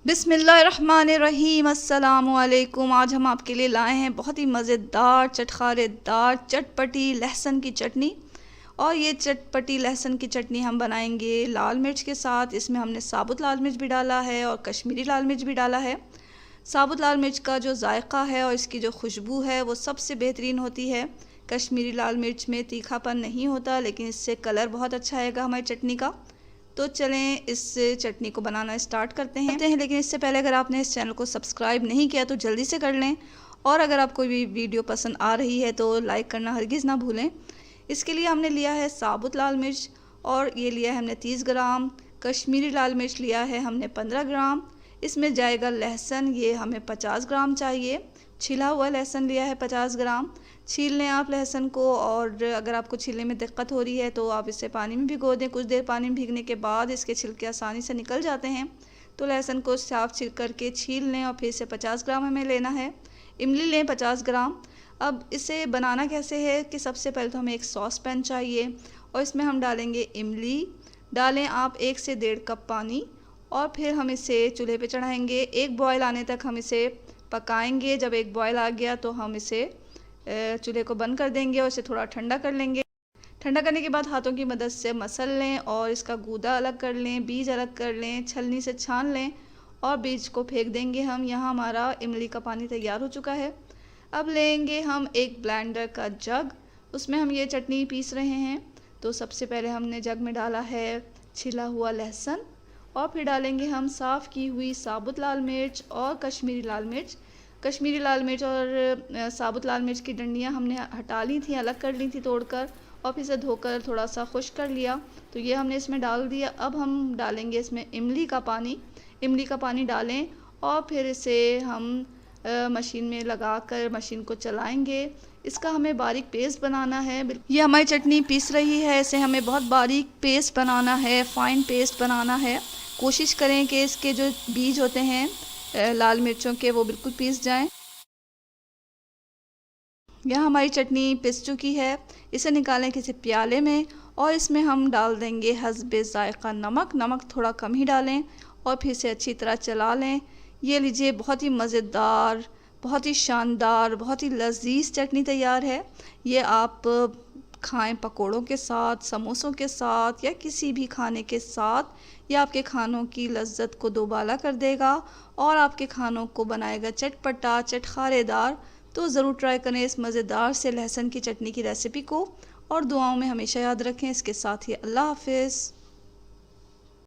बिस्मिल्लाहिर्रहमानिर्रहीम। अस्सलामुअलैकुम। आज हम आपके लिए लाए हैं बहुत ही मज़ेदार चटखारेदार चटपटी लहसुन की चटनी। और ये चटपटी लहसुन की चटनी हम बनाएंगे लाल मिर्च के साथ। इसमें हमने साबुत लाल मिर्च भी डाला है और कश्मीरी लाल मिर्च भी डाला है। साबुत लाल मिर्च का जो जायक़ा है और इसकी जो खुशबू है वो सबसे बेहतरीन होती है। कश्मीरी लाल मिर्च में तीखापन नहीं होता, लेकिन इससे कलर बहुत अच्छा आएगा हमारी चटनी का। तो चलें इस चटनी को बनाना स्टार्ट करते हैं। लेकिन इससे पहले अगर आपने इस चैनल को सब्सक्राइब नहीं किया तो जल्दी से कर लें। और अगर आपको भी वीडियो पसंद आ रही है तो लाइक करना हरगिज़ ना भूलें। इसके लिए हमने लिया है साबुत लाल मिर्च, और ये लिया है हमने 30 ग्राम। कश्मीरी लाल मिर्च लिया है हमने 15 ग्राम। इसमें जाएगा लहसुन, ये हमें 50 ग्राम चाहिए। छिला हुआ लहसुन लिया है 50 ग्राम। छील लें आप लहसुन को, और अगर आपको छीलने में दिक्कत हो रही है तो आप इसे पानी में भिगो दें। कुछ देर पानी में भीगने के बाद इसके छिलके आसानी से निकल जाते हैं। तो लहसुन को साफ छिल करके छील लें, और फिर इसे 50 ग्राम हमें लेना है। इमली लें 50 ग्राम। अब इसे बनाना कैसे है कि सबसे पहले तो हमें एक सॉस पैन चाहिए, और इसमें हम डालेंगे इमली। डालें आप 1 से 1.5 कप पानी, और फिर हम इसे चूल्हे पे चढ़ाएंगे। एक बॉयल आने तक हम इसे पकाएंगे। जब एक बॉयल आ गया तो हम इसे चूल्हे को बंद कर देंगे और इसे थोड़ा ठंडा कर लेंगे। ठंडा करने के बाद हाथों की मदद से मसल लें और इसका गूदा अलग कर लें, बीज अलग कर लें, छलनी से छान लें और बीज को फेंक देंगे हम। यहाँ हमारा इमली का पानी तैयार हो चुका है। अब लेंगे हम एक ब्लेंडर का जग, उसमें हम ये चटनी पीस रहे हैं। तो सबसे पहले हमने जग में डाला है छिला हुआ लहसुन, और फिर डालेंगे हम साफ़ की हुई साबुत लाल मिर्च और कश्मीरी लाल मिर्च। कश्मीरी लाल मिर्च और साबुत लाल मिर्च की डंडियाँ हमने हटा ली थी, अलग कर ली थी तोड़कर, और फिर इसे धोकर थोड़ा सा खुश्क कर लिया। तो ये हमने इसमें डाल दिया। अब हम डालेंगे इसमें इमली का पानी। इमली का पानी डालें और फिर इसे हम मशीन में लगाकर मशीन को चलाएंगे। इसका हमें बारीक पेस्ट बनाना है। ये हमारी चटनी पीस रही है, इसे हमें बहुत बारीक पेस्ट बनाना है, फ़ाइन पेस्ट बनाना है। कोशिश करें कि इसके जो बीज होते हैं लाल मिर्चों के वो बिल्कुल पीस जाएं। यहाँ हमारी चटनी पिस चुकी है। इसे निकालें किसी प्याले में, और इसमें हम डाल देंगे हस्बे ज़ायक़ा नमक। नमक थोड़ा कम ही डालें, और फिर से अच्छी तरह चला लें। ये लीजिए, बहुत ही मज़ेदार, बहुत ही शानदार, बहुत ही लजीज चटनी तैयार है। ये आप खाएं पकोड़ों के साथ, समोसों के साथ, या किसी भी खाने के साथ। ये आपके खानों की लज्जत को दोबाला कर देगा और आपके खानों को बनाएगा चटपटा चटखारेदार। तो ज़रूर ट्राई करें इस मज़ेदार से लहसुन की चटनी की रेसिपी को, और दुआओं में हमेशा याद रखें। इसके साथ ही अल्लाह हाफ़िज़।